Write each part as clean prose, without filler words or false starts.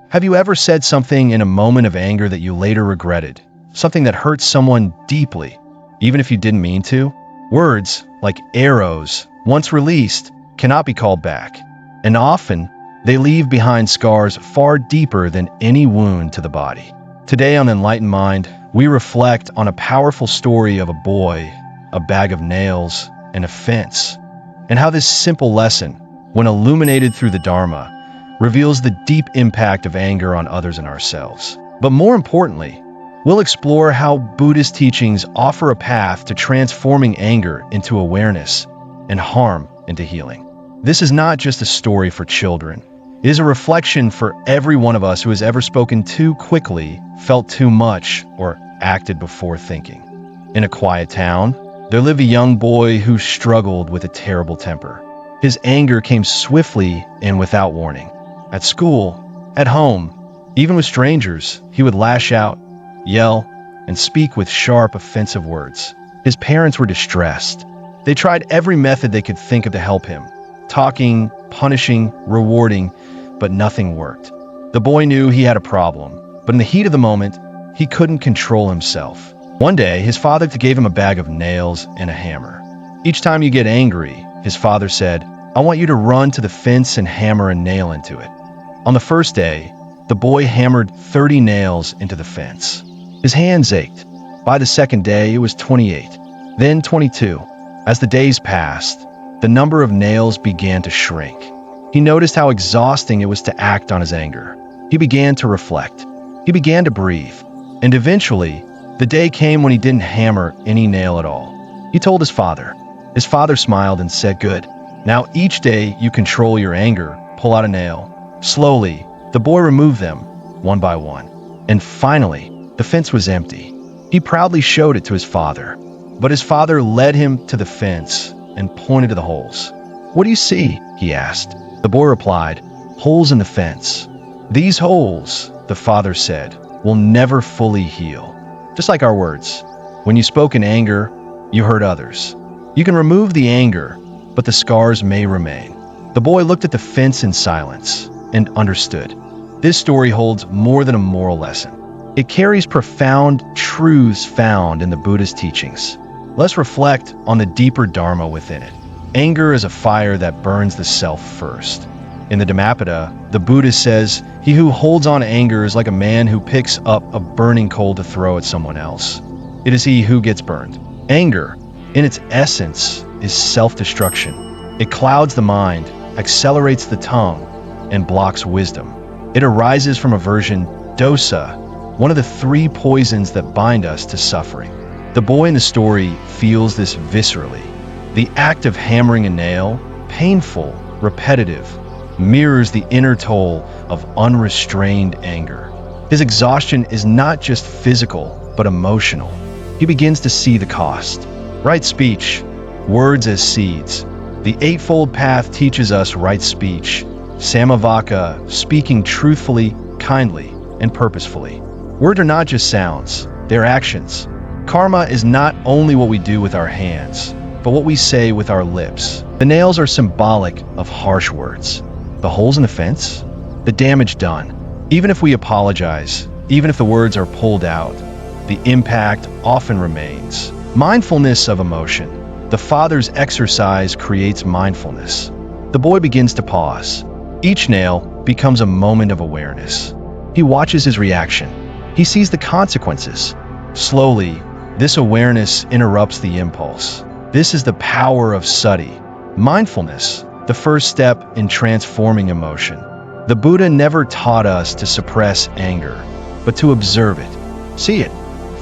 Have you ever said something in a moment of anger that you later regretted? Something that hurt someone deeply, even if you didn't mean to? Words, like arrows, once released, cannot be called back. And often, they leave behind scars far deeper than any wound to the body. Today on Enlightened Mind, we reflect on a powerful story of a boy, a bag of nails, and a fence, and how this simple lesson, when illuminated through the Dharma, reveals the deep impact of anger on others and ourselves. But more importantly, we'll explore how Buddhist teachings offer a path to transforming anger into awareness and harm into healing. This is not just a story for children. It is a reflection for every one of us who has ever spoken too quickly, felt too much, or acted before thinking. In a quiet town, there lived a young boy who struggled with a terrible temper. His anger came swiftly and without warning. At school, at home, even with strangers, he would lash out, yell, and speak with sharp, offensive words. His parents were distressed. They tried every method they could think of to help him, talking, punishing, rewarding, but nothing worked. The boy knew he had a problem, but in the heat of the moment, he couldn't control himself. One day, his father gave him a bag of nails and a hammer. Each time you get angry, his father said, I want you to run to the fence and hammer a nail into it. On the first day, the boy hammered 30 nails into the fence. His hands ached. By the second day, it was 28, then 22. As the days passed, the number of nails began to shrink. He noticed how exhausting it was to act on his anger. He began to reflect. He began to breathe. And eventually, the day came when he didn't hammer any nail at all. He told his father. His father smiled and said, Good. Now each day you control your anger, pull out a nail. Slowly, the boy removed them, one by one. And finally, the fence was empty. He proudly showed it to his father. But his father led him to the fence and pointed to the holes. What do you see? He asked. The boy replied, Holes in the fence. These holes, the father said, will never fully heal. Just like our words. When you spoke in anger, you hurt others. You can remove the anger, but the scars may remain. The boy looked at the fence in silence and understood. This story holds more than a moral lesson. It carries profound truths found in the Buddhist teachings. Let's reflect on the deeper Dharma within it. Anger is a fire that burns the self first. In the Dhammapada, the Buddha says, He who holds on to anger is like a man who picks up a burning coal to throw at someone else. It is he who gets burned. Anger, in its essence, is self-destruction. It clouds the mind, accelerates the tongue, and blocks wisdom. It arises from aversion, dosa, one of the three poisons that bind us to suffering. The boy in the story feels this viscerally. The act of hammering a nail, painful, repetitive, mirrors the inner toll of unrestrained anger. His exhaustion is not just physical, but emotional. He begins to see the cost. Right speech, words as seeds. The Eightfold Path teaches us right speech, samavaka, speaking truthfully, kindly, and purposefully. Words are not just sounds, they're actions. Karma is not only what we do with our hands, but what we say with our lips. The nails are symbolic of harsh words. The holes in the fence, the damage done. Even if we apologize, even if the words are pulled out, the impact often remains. Mindfulness of emotion. The father's exercise creates mindfulness. The boy begins to pause. Each nail becomes a moment of awareness. He watches his reaction. He sees the consequences. Slowly, this awareness interrupts the impulse. This is the power of sati, mindfulness, the first step in transforming emotion. The Buddha never taught us to suppress anger, but to observe it, see it,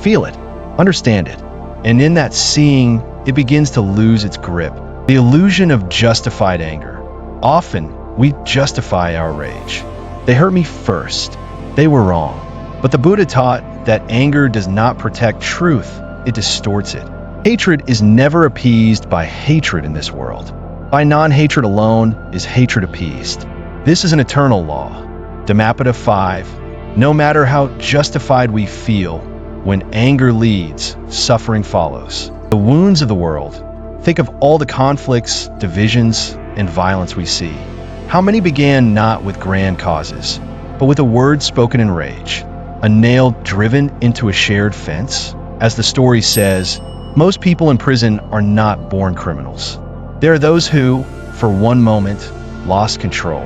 feel it, understand it. And in that seeing, it begins to lose its grip. The illusion of justified anger. Often, we justify our rage. They hurt me first. They were wrong. But the Buddha taught that anger does not protect truth, it distorts it. Hatred is never appeased by hatred in this world. By non-hatred alone is hatred appeased. This is an eternal law. Dhammapada 5. No matter how justified we feel, when anger leads, suffering follows. The wounds of the world. Think of all the conflicts, divisions, and violence we see. How many began not with grand causes, but with a word spoken in rage, a nail driven into a shared fence. As the story says, most people in prison are not born criminals. There are those who, for one moment, lost control.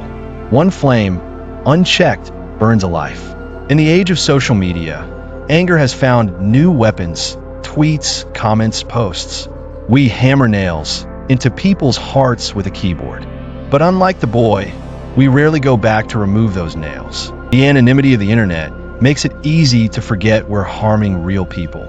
One flame, unchecked, burns a life. In the age of social media, anger has found new weapons: tweets, comments, posts. We hammer nails into people's hearts with a keyboard. But unlike the boy, we rarely go back to remove those nails. The anonymity of the internet makes it easy to forget we're harming real people.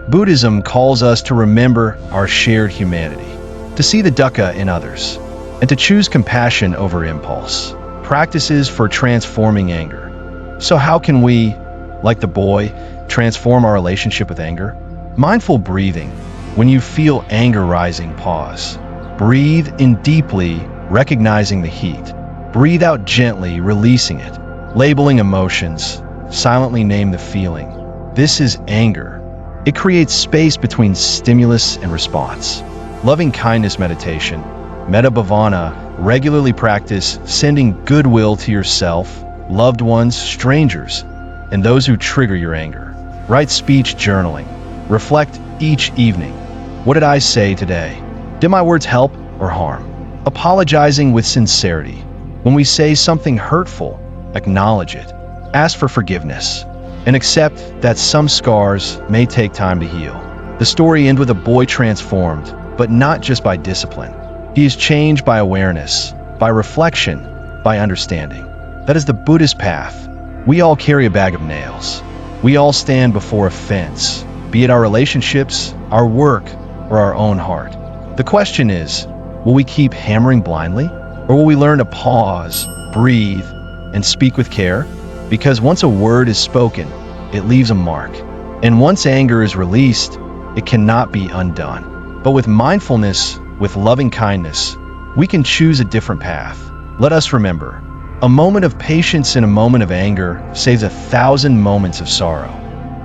Buddhism calls us to remember our shared humanity, to see the dukkha in others, and to choose compassion over impulse. Practices for transforming anger. So how can we, like the boy, transform our relationship with anger? Mindful breathing. When you feel anger rising, pause. Breathe in deeply, recognizing the heat. Breathe out gently, releasing it. Labeling emotions. Silently name the feeling. This is anger. It creates space between stimulus and response. Loving kindness meditation. Metta bhavana. Regularly practice sending goodwill to yourself, loved ones, strangers, and those who trigger your anger. Write speech journaling. Reflect each evening. What did I say today? Did my words help or harm? Apologizing with sincerity. When we say something hurtful, acknowledge it. Ask for forgiveness, and accept that some scars may take time to heal. The story ends with a boy transformed, but not just by discipline. He is changed by awareness, by reflection, by understanding. That is the Buddhist path. We all carry a bag of nails. We all stand before a fence, be it our relationships, our work, or our own heart. The question is, will we keep hammering blindly? Or will we learn to pause, breathe, and speak with care? Because once a word is spoken, it leaves a mark. And once anger is released, it cannot be undone. But with mindfulness, with loving kindness, we can choose a different path. Let us remember, a moment of patience in a moment of anger saves 1,000 moments of sorrow.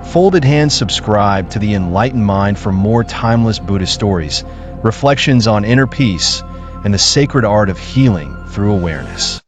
Folded hands subscribe to the Enlightened Mind for more timeless Buddhist stories, reflections on inner peace, and the sacred art of healing through awareness.